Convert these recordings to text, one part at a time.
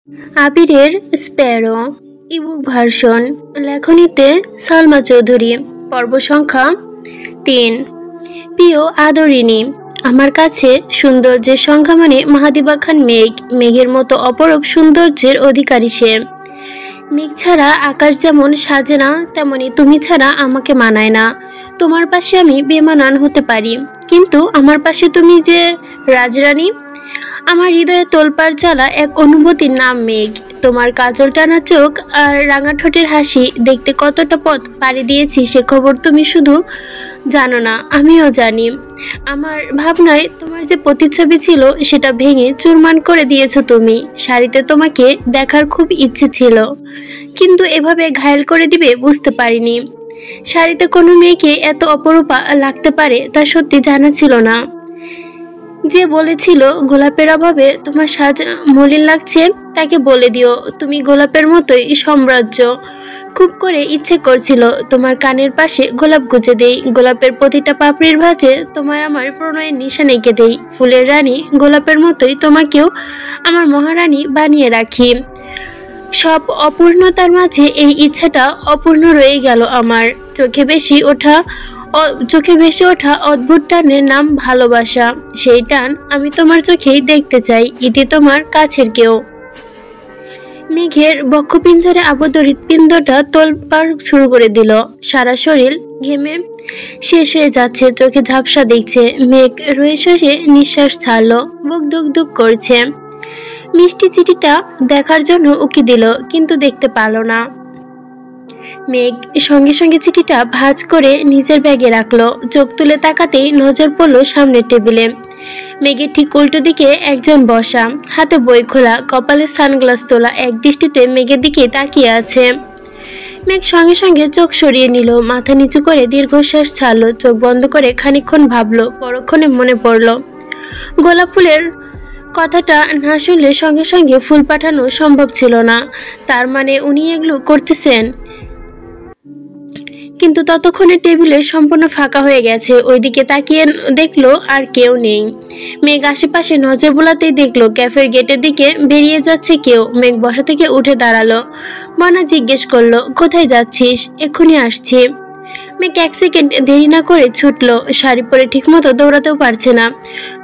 আবিরের sparrow ebook version লেখনীতে সালমা চৌধুরী পর্ব সংখ্যা ৩। প্রিয় আদরিণী, আমার কাছে সৌন্দর্যের সংখ্যা মানে মাহাদিবা খান মেঘ। মেঘের মতো অপরূপ সৌন্দর্যের অধিকারী সে। মেঘ ছাড়া আকাশ যেমন সাজে না, তেমনি তুমি ছাড়া আমাকে মানায় না। তোমার পাশে আমি বেমানান হতে পারি, কিন্তু আমার পাশে তুমি যে রাজরানী। আমার হৃদয়ে তোলপাড় চালা এক অনুভূতির নাম মেঘ। তোমার কাজল টানা চোখ আর রাঙা ঠোঁটের হাসি দেখতে কতটা পথ পাড়ি দিয়েছি সে খবর তুমি শুধু জানো না, আমিও জানি। আমার ভাবনায় তোমার যে প্রতিচ্ছবি ছিল সেটা ভেঙে চুরমার করে দিয়েছো তুমি। শাড়িতে তোমাকে দেখার খুব ইচ্ছে ছিল, কিন্তু এভাবে ঘায়েল করে দিবে বুঝতে পারিনি। শাড়িতে কোনো মেয়েকে এত অপরূপা লাগতে পারে তা সত্যি জানা ছিল না। যে বলেছিল গোলাপের অভাবে তোমার সাজ মলিন লাগছে, তাকে বলে দিও তুমি গোলাপের মতোই সাম্রাজ্য। খুব করে ইচ্ছে করছিল তোমার কানের পাশে গোলাপ গুজে দেই, গোলাপের প্রতিটা পাপড়ির ভাঁজে তোমার আমার প্রণয়ের নিশান এঁকে দেই। ফুলের রানী গোলাপের মতোই তোমাকেও আমার মহারানী বানিয়ে রাখি। সব অপূর্ণতার মাঝে এই ইচ্ছাটা অপূর্ণ রয়ে গেল আমার। চোখে ভেসে ওঠা অদ্ভুত টানের নাম ভালোবাসা। সেই টান আমি তোমার চোখেই দেখতে চাই, ইতি তোমার কাছের কেউ। মেঘের বক্ষপিঞ্জরে আবদ্ধ হৃৎপিণ্ডটা তোলপাড় শুরু করে দিল। সারা শরীর ঘেমে শেষ হয়ে যাচ্ছে, চোখে ঝাপসা দেখছে। মেঘ রয়ে শেষে নিঃশ্বাস ছাড়লো, বুক ধুক ধুক করছে। মিষ্টি চিঠিটা দেখার জন্য উকি দিল, কিন্তু দেখতে পারল না। মেঘ সঙ্গে সঙ্গে চিঠিটা ভাঁজ করে নিজের ব্যাগে রাখলো। চোখ তুলে তাকাতেই নজর পড়লো সামনের টেবিলে। মেঘের ঠিক উল্টো দিকে একজন বসা, হাতে বই খোলা, কপালে সানগ্লাস তোলা, এক দৃষ্টিতে মেঘের দিকে তাকিয়ে আছে। মেঘ সঙ্গে সঙ্গে চোখ সরিয়ে নিল, মাথা নিচু করে দীর্ঘশ্বাস ছাড়লো। চোখ বন্ধ করে খানিকক্ষণ ভাবলো, পরক্ষণে মনে পড়ল গোলাপ ফুলের কথাটা না শুনলে সঙ্গে সঙ্গে ফুল পাঠানো সম্ভব ছিল না। তার মানে উনি এগুলো করতেছেন। কিন্তু ততক্ষণে টেবিলে সম্পূর্ণ ফাঁকা হয়ে গেছে। ওইদিকে তাকিয়ে দেখলো আর কেউ নেই। মেঘ আশেপাশে নজর বোলাতেই দেখলো ক্যাফের গেটের দিকে বেরিয়ে যাচ্ছে কেউ। মেঘ বসা থেকে উঠে দাঁড়ালো। মনা জিজ্ঞেস করলো, কোথায় যাচ্ছিস? এক্ষুনি আসছি। মেঘ এক সেকেন্ড দেরি না করে ছুটলো। শাড়ি পরে ঠিকমতো দৌড়াতেও পারছে না,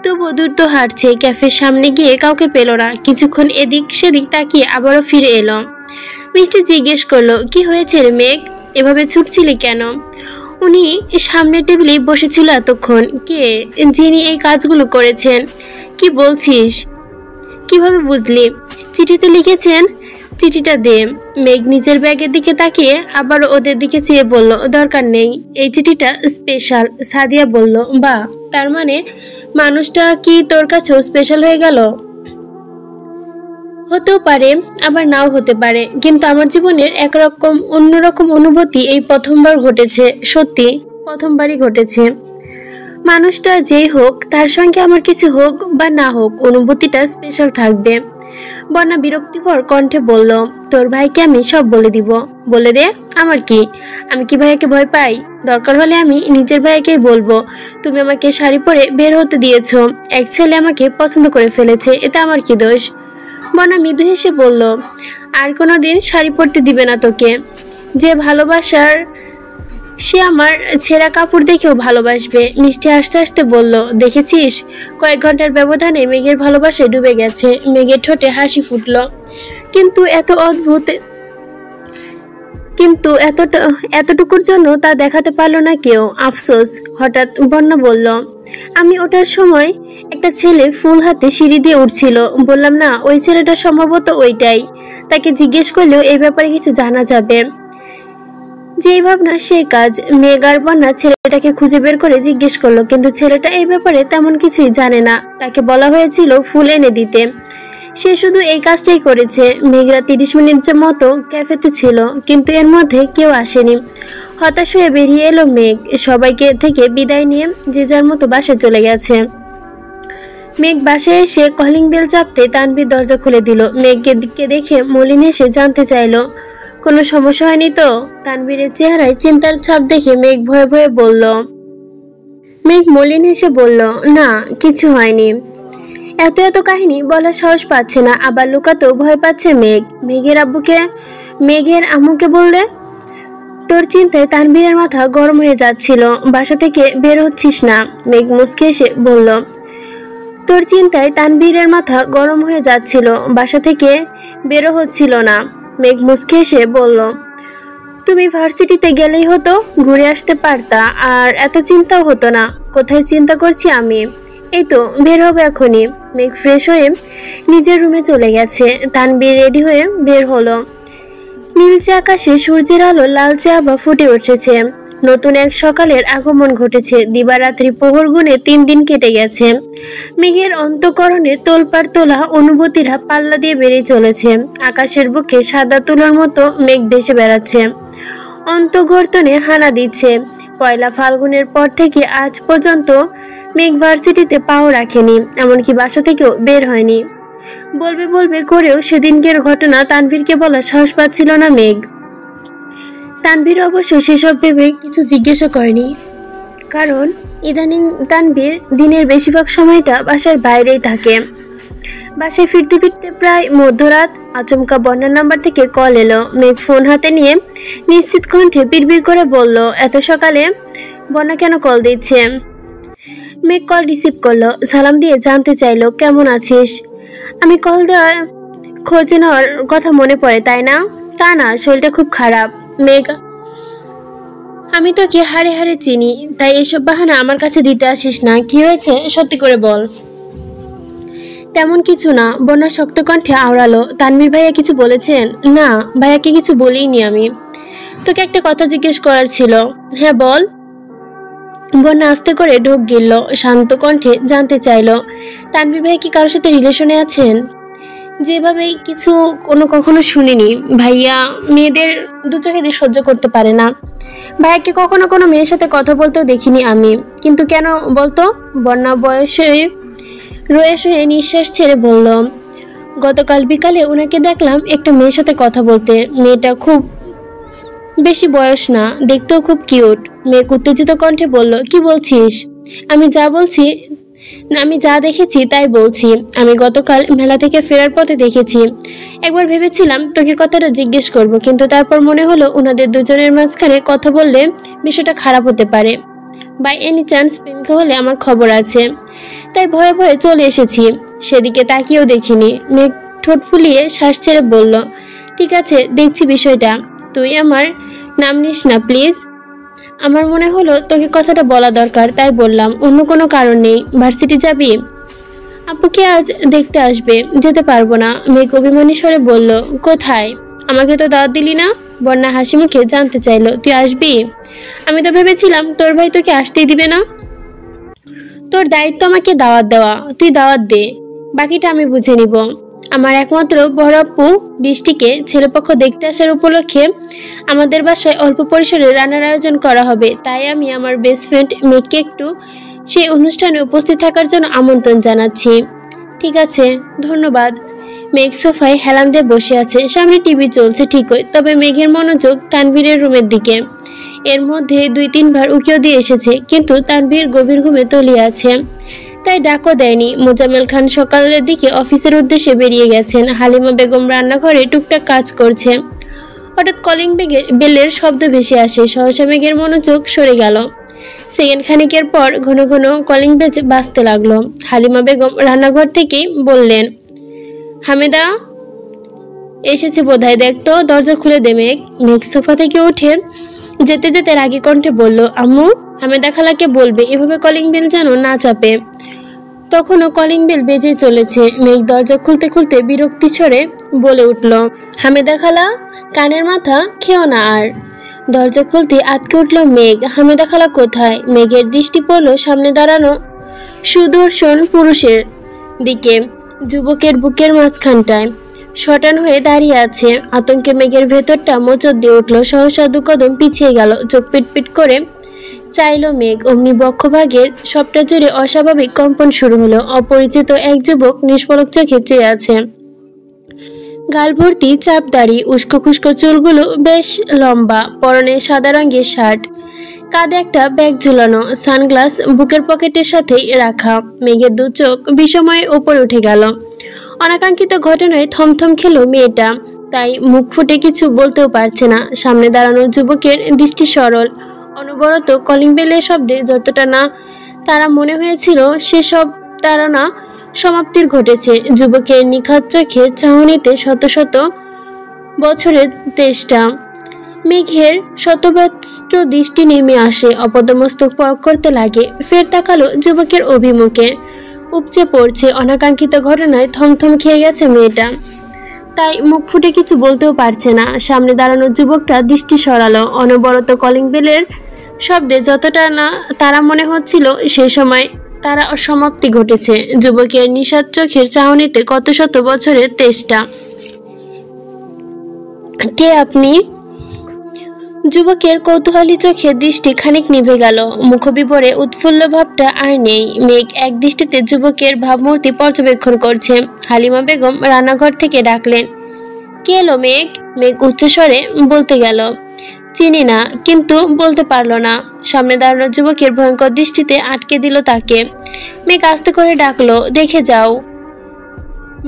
তবুও দ্রুত হাঁটছে। ক্যাফের সামনে গিয়ে কাউকে পেল না। কিছুক্ষণ এদিক সেদিক তাকিয়ে আবারও ফিরে এলো। মিষ্টি জিজ্ঞেস করলো, কি হয়েছে রে মেঘ, এভাবে ছুটছিলি কেন? উনি সামনের টেবিলে বসেছিল এতক্ষণ। কে? যিনি এই কাজগুলো করেছেন। কি বলছিস? কিভাবে বুঝলি? চিঠিতে লিখেছেন। চিঠিটা দে। মেঘ নিজের ব্যাগের দিকে তাকিয়ে আবার ওদের দিকে চেয়ে বলল, দরকার নেই, এই চিঠিটা স্পেশাল। সাদিয়া বলল, বাহ, তার মানে মানুষটা কি তোর কাছেও স্পেশাল হয়ে গেল? হতেও পারে, আবার নাও হতে পারে, কিন্তু আমার জীবনের একরকম অন্যরকম অনুভূতি এই প্রথমবার ঘটেছে। সত্যি প্রথমবারই ঘটেছে। মানুষটা যেই হোক, তার সঙ্গে আমার কিছু হোক বা না হোক, অনুভূতিটা স্পেশাল থাকবে। বন্যা বিরক্তিকর কণ্ঠে বলল, তোর ভাইকে আমি সব বলে দিব। বলে দে। আমার কি? আমি কি ভাইয়াকে ভয় পাই? দরকার হলে আমি নিজের ভাইয়াকেই বলবো, তুমি আমাকে শাড়ি পরে বের হতে দিয়েছো। এক ছেলে আমাকে পছন্দ করে ফেলেছে, এটা আমার কি দোষ? বনা মৃদু হেসে বলল, আর কোনোদিন শাড়ি পরতে দিবে না তোকে। যে ভালোবাসার, সে আমার ছেঁড়া কাপড় দেখেও ভালোবাসবে। মিষ্টি হাসতে হাসতে বলল, দেখেছিস, কয়েক ঘন্টার ব্যবধানে মেঘের ভালোবাসায় ডুবে গেছে। মেঘের ঠোঁটে হাসি ফুটল, কিন্তু এত অদ্ভুত, কিন্তু এতটুকুর জন্য তা দেখাতে পারলো না কেউ। আফসোস। হঠাৎ বন্যা বলল, আমি ওঠার সময় একটা ছেলে ফুল হাতে সিঁড়ি দিয়ে উঠছিল। বললাম না, ওই ছেলেটা সম্ভবত ওইটাই। তাকে জিজ্ঞেস করলেও এই ব্যাপারে কিছু জানা যাবে। যেই ভাবনা সেই কাজ। মেঘ আর বন্যা ছেলেটাকে খুঁজে বের করে জিজ্ঞেস করলো, কিন্তু ছেলেটা এই ব্যাপারে তেমন কিছুই জানে না। তাকে বলা হয়েছিল ফুল এনে দিতে, সে শুধু এই কাজটাই করেছে। মেঘরা 30 মিনিটের মতো ক্যাফেতে ছিল, কিন্তু এর মধ্যে কেউ আসেনি। হতাশ হয়ে বেরিয়ে এলো মেঘ। সবাইকে থেকে বিদায় নিয়ে যে যার মতো বাসায় চলে গেছে। মেঘ বাসায় এসে কলিং বেল চাপতে তানভীর দরজা খুলে দিল। মেঘকে দিকে দেখে মলিন হেসে জানতে চাইল, কোনো সমস্যা হয়নি তো? তানভীরের চেহারায় চিন্তার ছাপ দেখে মেঘ ভয়ে ভয়ে বলল। মেঘ মলিন হেসে বলল, না, কিছু হয়নি। এত এত কাহিনী বলার সাহস পাচ্ছে না, আবার লুকাতেও ভয় পাচ্ছে মেঘের আম্মুকে বললে। তোর চিন্তায় তানভীরের মাথা গরম হয়ে যাচ্ছিল, বাসা থেকে বের হচ্ছিস না। মেঘ মুচকে এসে বলল। তোর চিন্তায় তানভীরের মাথা গরম হয়ে যাচ্ছিল, বাসা থেকে বেরো হচ্ছিল না। মেঘ মুচকে এসে বলল। তুমি ভার্সিটিতে গেলেই হতো, ঘুরে আসতে পারতা, আর এত চিন্তাও হতো না। কোথায় চিন্তা করছি আমি? এই তো বের হবে এখনই। মেঘ ফ্রেশ হয়ে নিজের রুমে চলে গেছে। তানভীর রেডি হয়ে বের হলো। নীলচে আকাশে সূর্যের আলো লালচে আভা ফুটে উঠেছে। নতুন এক সকালের আগমন ঘটেছে। দিবারাত্রি প্রহর গুণে 3 দিন কেটে গেছে। মেঘের অন্তঃকরণে তোলপাড় তোলা অনুভূতিরা পাল্লা দিয়ে বেরিয়ে চলেছে। আকাশের বুকে সাদা তুলোর মতো মেঘ ভেসে বেড়াচ্ছে, অন্তর্গর্তনে হানা দিচ্ছে। পয়লা ফাল্গুনের পর থেকে আজ পর্যন্ত মেঘ ভার্সিটিতে পাও রাখেনি, এমনকি বাসা থেকেও বের হয়নি। বলবে করেও সেদিনকের ঘটনা তানভীরকে বলার সাহস পাচ্ছিল না মেঘ। তানভীর অবশ্য সেসব ভেবে কিছু জিজ্ঞাসা করেনি, কারণ ইদানিং তানভীর দিনের বেশিরভাগ সময়টা বাসার বাইরেই থাকে। বাসায় ফিরতে ফিরতে প্রায় মধ্যরাত। আচমকা বন্যার নাম্বার থেকে কল এলো। মেঘ ফোন হাতে নিয়ে নিশ্চিত কণ্ঠে বিড়বিড় করে বলল, এত সকালে বন্যা কেন কল দিচ্ছে? মেঘ কল রিসিভ করলো, সালাম দিয়ে জানতে চাইলো, কেমন আছিস? আমি কল দেওয়ার খোঁজ নেওয়ার কথা মনে পড়ে, তাই না? তা না, শরীরটা খুব খারাপ। মেঘ, আমি তোকে হাড়ে হাড়ে চিনি, তাই এসব বাহানা আমার কাছে দিতে আসিস না। কি হয়েছে সত্যি করে বল। তেমন কিছু না, বন্যা শক্ত কণ্ঠে আওড়ালো। তানভীর ভাইয়া কিছু বলেছেন? না, ভাইয়াকে কিছু বলিনি আমি। তোকে একটা কথা জিজ্ঞেস করার ছিল। হ্যাঁ বল। বন্যা আস্তে করে ঢোক গিলল, শান্ত কণ্ঠে জানতে চাইলো, তানভীর ভাই কি কারোর সাথে রিলেশনে আছেন? যেভাবেই কিছু কখনো শুনিনি। ভাইয়া মেয়েদের দু চোখে দিয়ে সহ্য করতে পারে না। ভাইয়াকে কখনো কোনো মেয়ের সাথে কথা বলতেও দেখিনি আমি। কিন্তু কেন বলতো? বন্যা রয়ে শুয়ে নিঃশ্বাস ছেড়ে বলল, গতকাল বিকালে ওনাকে দেখলাম একটা মেয়ের সাথে কথা বলতে। মেয়েটা খুব বেশি বয়স না, দেখতেও খুব কিউট। মেয়ে উত্তেজিত কণ্ঠে বলল, কি বলছিস? আমি যা দেখেছি তাই বলছি। আমি গতকাল মেলা থেকে ফেরার পথে দেখেছি। একবার ভেবেছিলাম তোকে কথাটা জিজ্ঞেস করব, কিন্তু তারপর মনে হলো ওনাদের দুজনের মাঝখানে কথা বললে বিষয়টা খারাপ হতে পারে। বাই এনি চান্স প্রেমিকা হলে আমার খবর আছে, তাই ভয়ে ভয়ে চলে এসেছি। সেদিকে তাকিয়েও দেখিনি। মেঘ ঠোঁট ফুলিয়ে শ্বাস ছেড়ে বলল, ঠিক আছে, দেখছি বিষয়টা। তুই আমার নাম নিস না প্লিজ। আমার মনে হলো তোকে কথাটা বলা দরকার, তাই বললাম, অন্য কোনো কারণ নেই। ভার্সিটি যাবি? আপুকে আজ দেখতে আসবে। যেতে পারবো না। মেঘ অভিমানী স্বরে বলল, কোথায়? আমাকে তো দাওয়াত দিলি না। বন্যা হাসি মুখে জানতে চাইলো, তুই আসবি? আমি তো ভেবেছিলাম তোর ভাই তোকে আসতেই দিবে না। তোর দায়িত্ব আমাকে দাওয়াত দেওয়া, তুই দাওয়াত দে, বাকিটা আমি বুঝে নিব। আমার একমাত্র বড় আপু বৃষ্টিকে ছেলেপক্ষ দেখতে আসার উপলক্ষে আমাদের বাসায় অল্প পরিসরে রান্নার আয়োজন করা হবে, তাই আমি আমার বেস্ট ফ্রেন্ড মেঘকে একটু সেই অনুষ্ঠানে উপস্থিত থাকার জন্য আমন্ত্রণ জানাচ্ছি। ঠিক আছে, ধন্যবাদ। মেঘ সোফায় হেলান দিয়ে বসে আছে, সামনে টিভি চলছে ঠিকই, তবে মেঘের মনোযোগ তানভীরের রুমের দিকে। এর মধ্যে 2-3 বার উকিও দিয়ে এসেছে, কিন্তু তানভীর গভীর ঘুমে তলিয়ে আছে, তাই ডাকও দেয়নি। মোজাম্মেল খান সকালের দিকে অফিসের উদ্দেশ্যে বেরিয়ে গেছেন। হালিমা বেগম রান্নাঘরে টুকটাক কাজ করছে। হঠাৎ কলিং বেলের শব্দ ভেসে আসে। সহসা মেঘের মনোযোগ সরে গেল। সেকেন্ড খানিকের পর ঘন ঘন কলিং বেল বাজতে লাগলো। হালিমা বেগম রান্নাঘর থেকেই বললেন, হামেদা এসেছে বোধহয়, দেখ তো, দরজা খুলে দে। মেঘ সোফা থেকে উঠে যেতে যেতে রাগী কণ্ঠে বলল, আম্মু, হামেদা খালাকে বলবে এভাবে কলিং বেল যেন না চাপে। তখনও কলিং বেল বেজেই চলেছে। মেঘ দরজা খুলতে খুলতে বিরক্তি ছড়ে বলে উঠল, হামেদা খালা, কানের মাথা খেও না আর। দরজা খুলতে আটকে উঠল মেঘ। হামেদা খালা কোথায়? মেঘের দৃষ্টি পড়ল সামনে দাঁড়ানো সুদর্শন পুরুষের দিকে। যুবকের বুকের মাঝখানটায় শটান হয়ে দাঁড়িয়ে আছে। আতঙ্কে মেঘের ভেতরটা মোচড় দিয়ে উঠল। সহসা 2 কদম পিছিয়ে গেল। চোখ পিটপিট করে চাইল মেঘ। অমনি বক্ষভাগের সবটা জুড়ে অস্বাভাবিক কম্পন শুরু হলো। অপরিচিত এক যুবক নিষ্পলক চোখে চেয়ে আছে। গাল ভর্তি চাপ দাড়ি, উস্কো খুস্কো চুলগুলো বেশ লম্বা, পরনে সাদা রঙের শার্ট, কাঁধে একটা ব্যাগ ঝুলানো, সানগ্লাস বুকের পকেটের সাথেই রাখা। মেঘের দু চোখ বিষময়ে ওপরে উঠে গেল। অনাকাঙ্ক্ষিত ঘটনায় থমথম খেল মেয়েটা, তাই মুখ ফুটে কিছু বলতেও পারছে না। সামনে দাঁড়ানো যুবকের দৃষ্টি সরল, অনবরত কলিং বেলের শব্দে যতটা না তারা মনে হয়েছিল সেসব তারা সমাপ্তির ঘটেছে। যুবকের নিখাত চোখে চাহনিতে শত শত বছরের তেষ্টা। মেঘের শতব্যস্ত দৃষ্টি নেমে আসে, অপদমস্তক পরক করতে লাগে। ফের তাকালো যুবকের অভিমুখে। উপচে পড়ছে অনাকাঙ্ক্ষিত ঘটনায় থমথম খেয়ে গেছে মেয়েটা, তাই মুখ ফুটে কিছু বলতেও পারছে না। সামনে দাঁড়ানো যুবকটা দৃষ্টি সরালো, অনবরত কলিং বেলের শব্দে যতটা না তারা মনে হচ্ছিল সেই সময় তারা সমাপ্তি ঘটেছে। যুবকের নিষাদ চোখের চাহনিতে কত শত বছরের তেষ্টা। কে আপনি? যুবকের কৌতূহলী চোখে দৃষ্টি খানিক নিভে গেল, মুখবিবরে উৎফুল্ল ভাবটা আর নেই। মেঘ এক দৃষ্টিতে যুবকের ভাবমূর্তি পর্যবেক্ষণ করছে। হালিমা বেগম রান্নাঘর থেকে ডাকলেন, কে এলো মেঘ? মেঘ উচ্চস্বরে বলতে গেল, চিনি না, কিন্তু বলতে পারল না। সামনে দাঁড়ানো যুবকের ভয়ঙ্কর দৃষ্টিতে আটকে দিল তাকে। মেঘ আস্তে করে ডাকলো, দেখে যাও।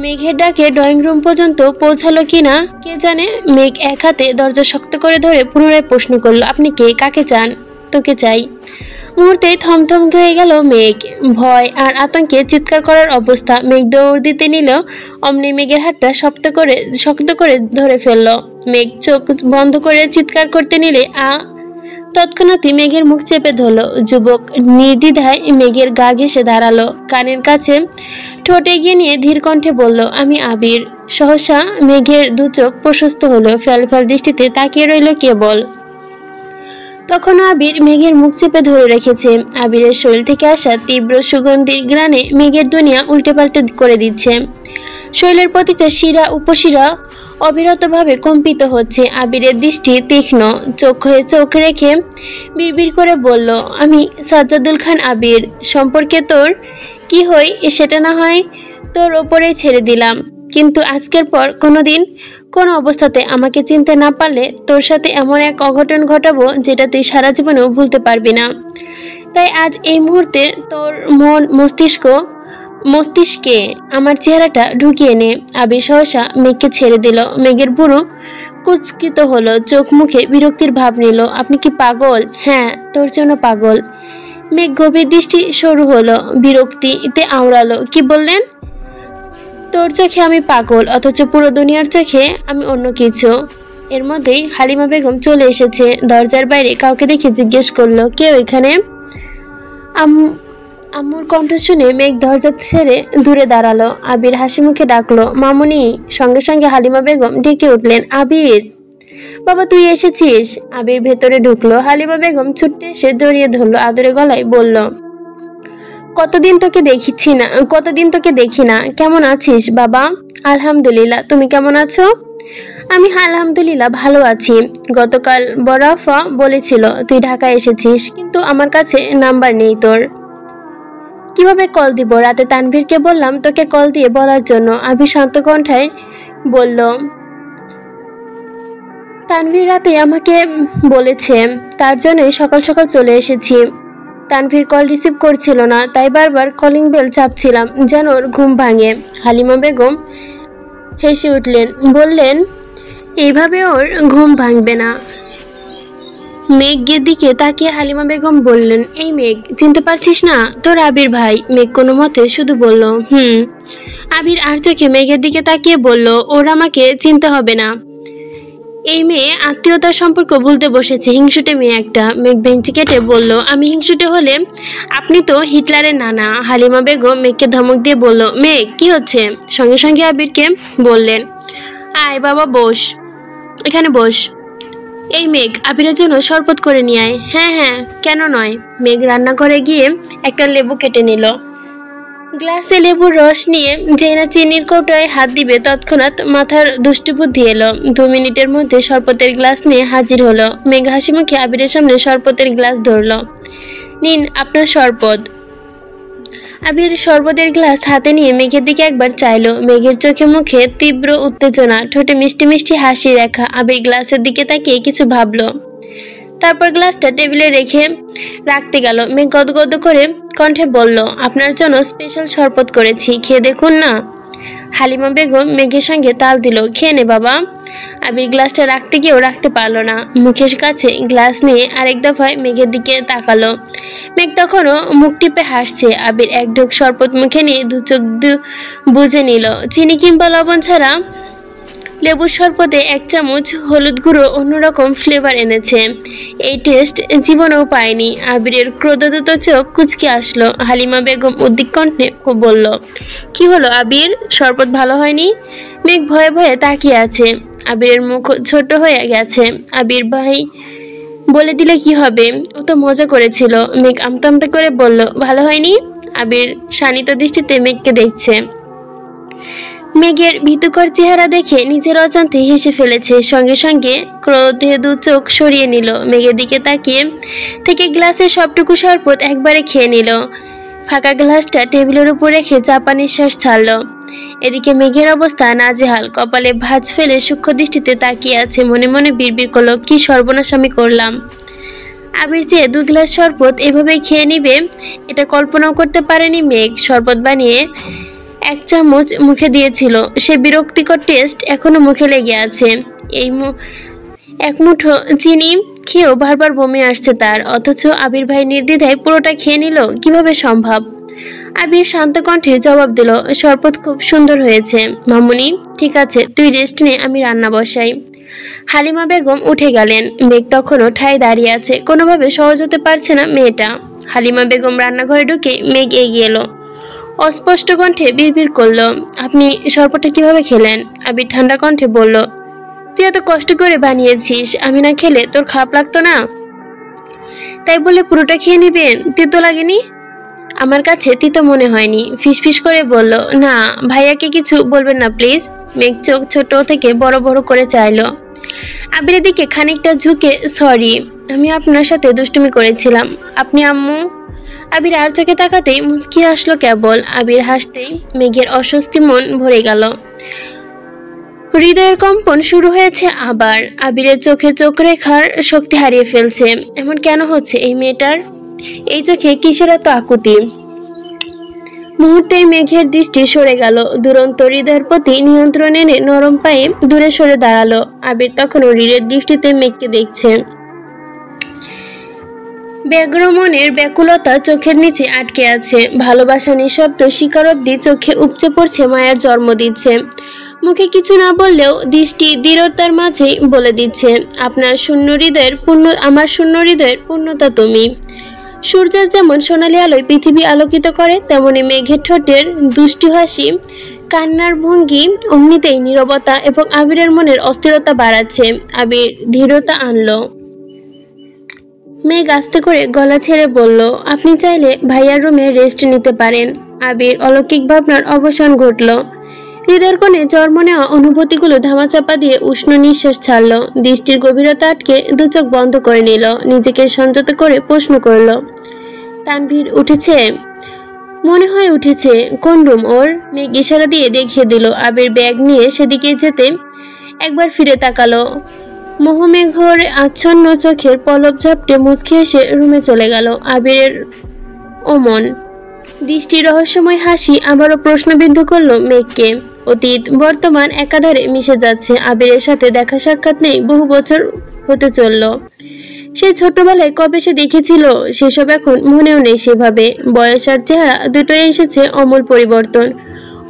মেঘের ডাকে ড্রয়িং রুম পর্যন্ত পৌঁছালো কিনা কে জানে। মেঘ এক হাতে দরজা শক্ত করে ধরে পুনরায় প্রশ্ন করলো, আপনি কে? কাকে চান? তোকে চাই। মুহূর্তে থমথম হয়ে গেল মেঘ। ভয় আর আতঙ্কে চিৎকার করার অবস্থা। মেঘ দৌড় দিতে নিল, অমনি মেঘের হাতটা শক্ত করে ধরে ফেলল। মেঘ চোখ বন্ধ করে চিৎকার করতে নিলে তৎক্ষণাৎই মেঘের মুখ চেপে ধরল। যুবক নির্দ্বিধায় মেঘের গা ঘেঁষে দাঁড়ালো, কানের কাছে ঠোঁট এগিয়ে নিয়ে ধীর কণ্ঠে বলল, আমি আবির। সহসা মেঘের দু চোখ প্রশস্ত হলো, ফ্যালফ্যাল দৃষ্টিতে তাকিয়ে রইল কেবল। তখনও আবির মেঘের মুখ চেপে ধরে রেখেছে। আবিরের শরীর থেকে আসা তীব্র সুগন্ধি গ্রানে মেঘের দুনিয়া উল্টে পাল্টে করে দিচ্ছে। শরীরের প্রতিটা শিরা উপশিরা অবিরতভাবে কম্পিত হচ্ছে। আবিরের দৃষ্টি তীক্ষ্ণ, চোখ হয়ে চোখ রেখে বিড়বিড় করে বলল, আমি সাজ্জাদুল খান আবির। সম্পর্কে তোর কি হই সেটা না হয় তোর ওপরেই ছেড়ে দিলাম, কিন্তু আজকের পর কোনো অবস্থাতে আমাকে চিনতে না পারলে তোর সাথে এমন এক অঘটন ঘটাবো যেটা তুই সারা জীবনেও ভুলতে পারবি না। তাই আজ এই মুহূর্তে তোর মস্তিষ্কে আমার চেহারাটা ঢুকিয়ে নে। আবির সহসা মেঘকে ছেড়ে দিল। মেঘের বুড়ো কুচকিত হলো, চোখ মুখে বিরক্তির ভাব নিল। আপনি কি পাগল? হ্যাঁ, তোর জন্য পাগল। মেঘ গভীর দৃষ্টি শুরু হলো, বিরক্তিতে আওড়ালো, কি বললেন? তোর চোখে আমি পাগল, অথচ পুরো দুনিয়ার চোখে আমি অন্য কিছু। এর মধ্যেই হালিমা বেগম চলে এসেছে। দরজার বাইরে কাউকে দেখে জিজ্ঞেস করলো, কে ওইখানে? আম্মুর কণ্ঠ শুনে মেঘ দরজা ছেড়ে দূরে দাঁড়ালো। আবির হাসি মুখে ডাকলো, মামুনি। সঙ্গে সঙ্গে হালিমা বেগম ডেকে উঠলেন, আবির বাবা, তুই এসেছিস? আবির ভেতরে ঢুকলো। হালিমা বেগম ছুটে এসে জড়িয়ে ধরলো, আদরে গলায় বলল, কতদিন তোকে দেখি না। কেমন আছিস বাবা? আলহামদুলিল্লাহ, তুমি কেমন আছো? আমি আলহামদুলিল্লাহ ভালো আছি। গতকাল বরাফা বলেছিল তুই ঢাকায় এসেছিস, কিন্তু আমার কাছে নাম্বার নেই তোর। কিভাবে কল দিব? রাতে তানভীরকে বললাম তোকে কল দিয়ে বলার জন্য। আবির শান্ত কণ্ঠায় বলল, তানভীর রাতে আমাকে বলেছে, তার জন্যই সকাল সকাল চলে এসেছি। তানভীর কল রিসিভ করছিল না, তাই বারবার কলিং বেল চাপছিলাম যেন ওর ঘুম ভাঙে। হালিমা বেগম হেসে উঠলেন, বললেন, এইভাবে ওর ঘুম ভাঙবে না। মেঘের দিকে তাকিয়ে হালিমা বেগম বললেন, এই মেঘ, চিনতে পারছিস না? তোর আবির ভাই। মেঘ কোনো মতে শুধু বলল, আবির আর চোখে মেঘের দিকে তাকিয়ে বলল, ওর আমাকে চিনতে হবে না। এই মেয়ে আত্মীয়তার সম্পর্ক ভুলতে বসেছে, হিংসুটে মেয়ে একটা। মেঘ ভেঙচি কেটে বলল, আমি হিংসুটে হলে আপনি তো হিটলারের নানা। হালিমা বেগম মেঘকে ধমক দিয়ে বলল, মেঘ কি হচ্ছে? সঙ্গে সঙ্গে আবিরকে বললেন, আয় বাবা, বস, এখানে বস। এই মেঘ, আবিরের জন্য শরবত করে নিয়ে আয়। হ্যাঁ হ্যাঁ, কেন নয়। মেঘ রান্নাঘরে গিয়ে একটা লেবু কেটে নিল। গ্লাসে লেবুর রস নিয়ে যেই না চিনির কৌটোয় হাত দিবে, তৎক্ষণাৎ মাথার দুষ্টু বুদ্ধি এলো। 2 মিনিটের মধ্যে শরবতের গ্লাস নিয়ে হাজির হলো। মেঘ হাসি মুখে আবিরের সামনে শরবতের গ্লাস ধরলো। নিন আপনার শরবত। আবির শরবতের গ্লাস হাতে নিয়ে মেঘের দিকে একবার চাইলো। মেঘের চোখে মুখে তীব্র উত্তেজনা, ঠোঁটে মিষ্টি মিষ্টি হাসি রেখা। আবির গ্লাসের দিকে তাকিয়ে কিছু ভাবলো, তারপর গ্লাসটা টেবিলে রাখতে গেল। মেঘ গদগদ করে কণ্ঠে বলল, আপনার জন্য স্পেশাল শরবত করেছি, খেয়ে দেখুন না। হালিমা বেগম মেঘের সঙ্গে তাল দিল, খেয়ে নে বাবা। আবির গ্লাসটা রাখতে গিয়েও রাখতে পারল না, মুখের কাছে গ্লাস নিয়ে আরেক দফায় মেঘের দিকে তাকালো। মেঘ তখনও মুখ টিপে হাসছে। আবির এক ঢোক শরবত মুখে নিয়ে দু চোখ বুঝে নিল। চিনি কিংবা লবণ ছাড়া লেবুর শরবতে 1 চামচ হলুদ গুঁড়ো অন্যরকম ফ্লেভার এনেছে। এই টেস্ট জীবনেও পায়নি। আবিরের ক্রোধাযত চোখ কুঁচকে আসলো। হালিমা বেগম উদ্বিগ্ন কণ্ঠে বলল, কি হলো আবির, শরবত ভালো হয়নি? মেঘ ভয়ে ভয়ে তাকিয়ে আছে। আবিরের মুখ ছোট হয়ে গেছে। আবির ভাই বলে দিলে কি হবে, ও তো মজা করেছিল। মেঘ আমতা আমতা করে বলল, ভালো হয়নি? আবির শানিত দৃষ্টিতে মেঘকে দেখছে। মেঘের ভীতুকর চেহারা দেখে নিজের অজান্তে হেসে ফেলেছে। সঙ্গে সঙ্গে ক্রোধে দু চোখ সরিয়ে নিল। মেঘের দিকে তাকিয়ে থেকে গ্লাসের সবটুকু শরবত একবারে খেয়ে নিল। ফাঁকা গ্লাসটা টেবিলের উপর রেখে চাপা নিঃশ্বাস ছাড়ল। এদিকে মেঘের অবস্থা নাজেহাল। কপালে ভাঁজ ফেলে সূক্ষ্ম দৃষ্টিতে তাকিয়ে আছে। মনে মনে বিড়বিড় করল, কি সর্বনাশ আমি করলাম। আবির চেয়ে 2 গ্লাস শরবত এভাবে খেয়ে নিবে এটা কল্পনাও করতে পারেনি মেঘ। শরবত বানিয়ে 1 চামচ মুখে দিয়েছিল, সে বিরক্তিকর টেস্ট এখনো মুখে লেগে আছে। এক মুঠো চিনি খেয়েও বারবার বমি আসছে তার। অথচ আবির ভাই নির্দ্বিধায় পুরোটা খেয়ে নিল, কিভাবে সম্ভব? আবির শান্ত কণ্ঠে জবাব দিল, শরবত খুব সুন্দর হয়েছে মামুনি। ঠিক আছে, তুই রেস্ট নে, আমি রান্না বসাই। হালিমা বেগম উঠে গেলেন। মেঘ তখনও ঠায় দাঁড়িয়ে আছে। কোনোভাবে সহজ হতে পারছে না মেয়েটা। হালিমা বেগম রান্নাঘরে ঢুকে মেঘ এগিয়ে এলো। অস্পষ্ট কণ্ঠে বিড়বিড় করল, আপনি শরবতটা কিভাবে খেলেন? আবির ঠান্ডা কণ্ঠে বলল, তুই এত কষ্ট করে বানিয়েছিস, আমি না খেলে তোর খারাপ লাগতো না? তাই বলে পুরোটা খেয়ে নিবেন? তিতো লাগেনি? আমার কাছে তিতো মনে হয়নি। ফিসফিস করে বলল, না ভাইয়াকে কিছু বলবেন না প্লিজ। মেঘ চোখ ছোট থেকে বড় বড় করে চাইল। আবিরের দিকে খানিকটা ঝুঁকে, সরি, আমি আপনার সাথে দুষ্টুমি করেছিলাম। আপনি আম্মু? আবির আর চোখে তাকাতেই মুচকি আসলো কেবল। আবির হাসতেই মেঘের অস্বস্তি মন ভরে গেল। হৃদয়ের কম্পন শুরু হয়েছে আবার। আবিরের চোখে চোখ রেখার শক্তি হারিয়ে ফেলছে। এমন কেন হচ্ছে এই মেয়েটার? এই চোখে কিসের এত আকুতি? মুহূর্তেই মেঘের দৃষ্টি সরে গেল। দুরন্ত হৃদয়ের প্রতি নিয়ন্ত্রণ এনে নরম পায়ে দূরে সরে দাঁড়ালো। আবির তখনও হৃদের দৃষ্টিতে মেঘকে দেখছে। ব্যগ্র মনের ব্যাকুলতা চোখের নিচে আটকে আছে। ভালোবাসা নিঃশব্দ স্বীকারোক্তি চোখে উপচে পড়ছে, মায়ার জন্ম দিচ্ছে। মুখে কিছু না বললেও দৃষ্টি দৃঢ়তার মাঝেই বলে দিচ্ছে, আমার শূন্য হৃদয়ের পূর্ণতা তুমি। সূর্যের যেমন সোনালী আলোয় পৃথিবী আলোকিত করে, তেমনি মেঘের ঠোঁটের দুষ্টু হাসি, কান্নার ভঙ্গি অমনিতেই নীরবতা এবং আবিরের মনের অস্থিরতা বাড়াচ্ছে। আবির দৃঢ়তা আনলো। মেঘ আস্তে করে গলা ছেড়ে বলল, আপনি চাইলে ভাইয়ার রুমে রেস্ট নিতে পারেন। আবির অলৌকিক ভাবনার অবসান ঘটল। হৃদয়ের কোণে জন্ম নেওয়া অনুভূতিগুলো ধামাচাপা দিয়ে উষ্ণ নিঃশ্বাস ছাড়ল। দৃষ্টির গভীরতা আটকে দু চোখ বন্ধ করে নিল। নিজেকে সংযত করে প্রশ্ন করল, তানভীর উঠেছে? মনে হয় উঠেছে। কোন রুম ওর? মেঘ ইশারা দিয়ে দেখিয়ে দিল। আবির ব্যাগ নিয়ে সেদিকে যেতে একবার ফিরে তাকালো। মোহমেঘর আচ্ছন্ন চোখের পলব ঝাপটে মুচকি এসে রুমে চলে গেল। আবিরের অমন দৃষ্টি রহস্যময় হাসি আবারও প্রশ্নবিদ্ধ করল মেঘকে। অতীত বর্তমান একাধারে মিশে যাচ্ছে। আবিরের সাথে দেখা সাক্ষাৎ নেই বহু বছর হতে চলল। সেই ছোটবেলায় কবে সে দেখেছিল সেসব এখন মনেও নেই সেভাবে। বয়স আর চেহারা দুটোই এসেছে অমূল পরিবর্তন।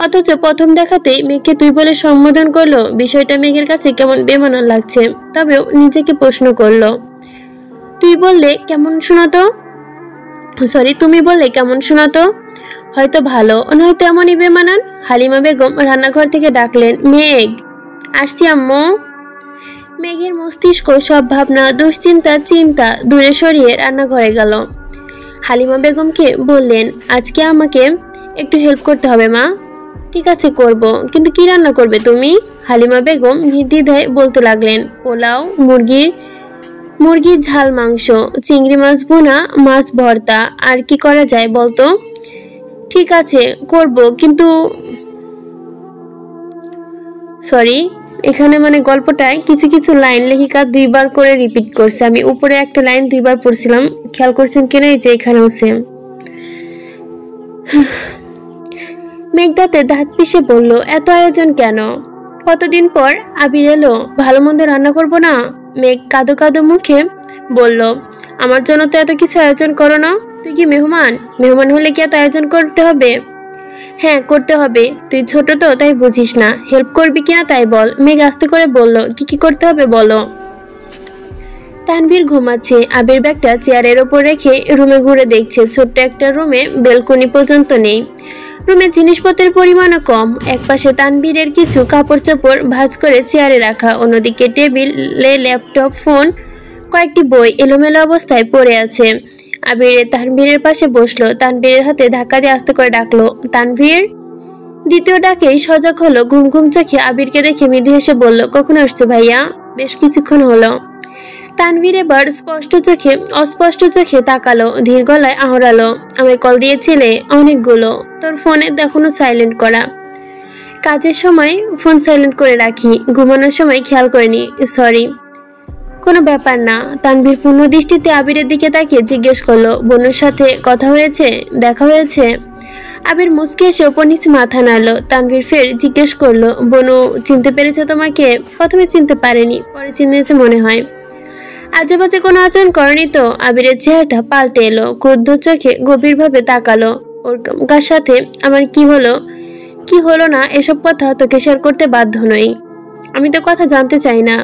অথচ প্রথম দেখাতেই মেঘকে তুই বলে সম্বোধন করলো। বিষয়টা মেঘের কাছে কেমন বেমানান লাগছে। তবেও নিজেকে প্রশ্ন করলো, তুমি বললে কেমন শোনাতো? হয়তো ভালো, নয়তো এমনই বেমানান। হালিমা বেগম রান্নাঘর থেকে ডাকলেন, মেঘ আসছি আম্মু। মেঘের মস্তিষ্ক সব ভাবনা, দুশ্চিন্তা, চিন্তা দূরে সরিয়ে রান্নাঘরে গেল। হালিমা বেগমকে বললেন, আজকে আমাকে একটু হেল্প করতে হবে মা। ঠিক আছে করব, কিন্তু কি রান্না করবে তুমি? হালিমা বেগম নির্দ্বিধায় বলতে লাগলেন, পোলাও, মুরগির ঝাল মাংস, চিংড়ি মাছ ভুনা, মাছ ভর্তা, আর কি করা যায় বলতো? ঠিক আছে করব, কিন্তু এখানে মানে গল্পটায় কিছু কিছু লাইন লেখিকা দুইবার করে রিপিট করছে। আমি উপরে একটা লাইন দুইবার পড়ছিলাম, খেয়াল করছেন কিনা? এই যে এখানেও সেম। মেঘদাতে দাঁত পিষে বলল, এত আয়োজন কেন? কতদিন পর আবির এলো, ভালো মন্দ রান্না করবো না? মেঘ কাঁদো কাঁদো মুখে বলল, আমার জন্য তো এত কিছু আয়োজন করো না। তুই কি মেহমান? মেহমান হলে কি এত আয়োজন করতে হবে? হ্যাঁ করতে হবে, তুই ছোট তো তাই বুঝিস না। হেল্প করবি কিনা তাই বল। মেঘ আস্তে করে বলল, কি কি করতে হবে বলো। তানভীর ঘুমাচ্ছে। আবির ব্যাগটা চেয়ারের ওপর রেখে রুমে ঘুরে দেখছে। ছোট্ট একটা রুমে বেলকনি পর্যন্ত নেই। রুমে জিনিসপত্রের পরিমাণও কম। একপাশে তানভীরের কিছু কাপড় চোপড় ভাঁজ করে চেয়ারে রাখা, অন্যদিকে টেবিলে ল্যাপটপ, ফোন, কয়েকটি বই এলোমেলো অবস্থায় পড়ে আছে। আবির তানভীরের পাশে বসলো। তানভীরের হাতে ধাক্কা দিয়ে আস্তে করে ডাকলো, তানভীর। দ্বিতীয় ডাকেই সজাগ হলো। ঘুম ঘুম চোখে আবিরকে দেখে মৃদু হেসে বলল, কখন আসছো ভাইয়া? বেশ কিছুক্ষণ হলো। তানভীর এবার অস্পষ্ট চোখে তাকালো, ধীর গলায় আওড়ালো, আমায় কল দিয়েছিলে? অনেকগুলো। তোর ফোনে এখনো সাইলেন্ট করা। কাজের সময় ফোন সাইলেন্ট করে রাখি, ঘুমানোর সময় খেয়াল করিনি, সরি। কোনো ব্যাপার না। তানভীর পূর্ণ দৃষ্টিতে আবিরের দিকে তাকিয়ে জিজ্ঞেস করলো, বনুর সাথে কথা হয়েছে? দেখা হয়েছে? আবির মুচকে এসে ওপর নিচে মাথা নাড়ল। তানভীর ফের জিজ্ঞেস করলো, বনু চিনতে পেরেছে তোমাকে? প্রথমে চিনতে পারেনি, পরে চিনেছে মনে হয়। আজে বাজে কোনো আচরণ করেনি তো? আবিরের চেহারাটা পাল্টে এলো। ক্রুদ্ধ চোখে গভীরভাবে তাকালো। ওর কার সাথে আমার কি হলো না এসব কথা তোকে শেয়ার করতে বাধ্য নই। আমি তো কথা জানতে চাই না।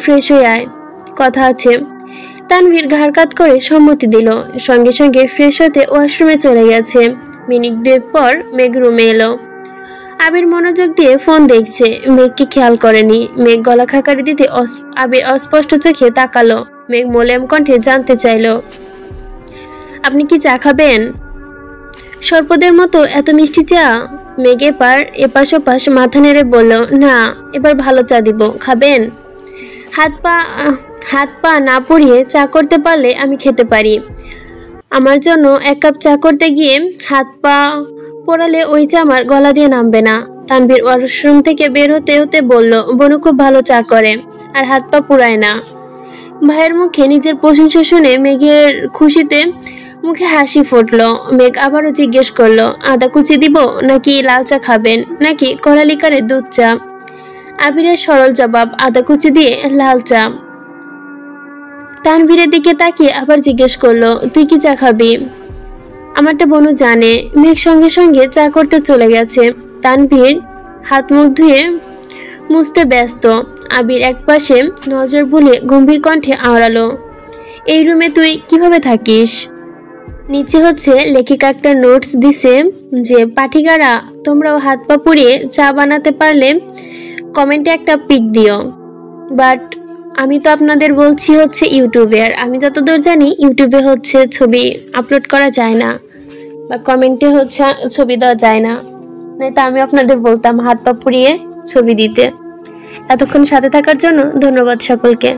ফ্রেশ হয়ে আয়, কথা আছে। তানভীর ঘাড় কাত করে সম্মতি দিল। সঙ্গে সঙ্গে ফ্রেশ হতে ওয়াশরুমে চলে গেছে। মিনিট দুয়েক পর মেঘ রুমে এলো। আবির মনোযোগ দিয়ে ফোন দেখছে, মেঘকে খেয়াল করেনি। মেঘ গলা খাকারি দিতে আবির অস্পষ্ট চোখে তাকালো। মেঘ মোলেম কণ্ঠে জানতে চাইল, আপনি কি চা খাবেন? সর্পদের মতো এত মিষ্টি চা? মেঘ এপাশ ওপাশ মাথা নেড়ে বলল, না, এবার ভালো চা দিব, খাবেন? হাত পা না পুড়িয়ে চা করতে পারলে আমি খেতে পারি। আমার জন্য এক কাপ চা করতে গিয়ে হাত পা পোড়ালে ওই চা আমার গলা দিয়ে নামবে না। তানভীর ওয়াশরুম থেকে বের হতে হতে বলল, বনু খুব ভালো চা করে, আর হাত পা পুড়ায় না। ভাইয়ের মুখে নিজের প্রশংসা শুনে মেঘের খুশিতে মুখে হাসি ফুটলো। মেঘ আবারও জিজ্ঞেস করলো, আদা কুচি দিব নাকি লাল চা খাবেন, নাকি কড়ালিকারে দুধ চা? আবিরের সরল জবাব, আদা কুচি দিয়ে লাল চা। তানভীরের দিকে তাকিয়ে আবার জিজ্ঞেস করলো, তুই কি চা খাবি? আমারটা বনু জানে। মেঘ সঙ্গে সঙ্গে চা করতে চলে গেছে। তানভীর হাত মুখ ধুয়ে মুছতে ব্যস্ত। আবির একপাশে নজর বুলিয়ে গম্ভীর কণ্ঠে আওড়ালো, এই রুমে তুই কিভাবে থাকিস? নিচে হচ্ছে লেখিকা একটা নোটস দিছে যে, পাঠিগারা তোমরাও হাত পা পুড়িয়ে চা বানাতে পারলে কমেন্টে একটা পিক দিও। বাট আমি তো আপনাদের বলছি হচ্ছে ইউটিউবে, আর আমি যতদূর জানি ইউটিউবে হচ্ছে ছবি আপলোড করা যায় না, বা কমেন্টে হচ্ছে ছবি দেওয়া যায় না। নয়তো আমি আপনাদের বলতাম হাত পা পুড়িয়ে ছবি দিতে। এতক্ষণ সাথে থাকার জন্য ধন্যবাদ সকলকে।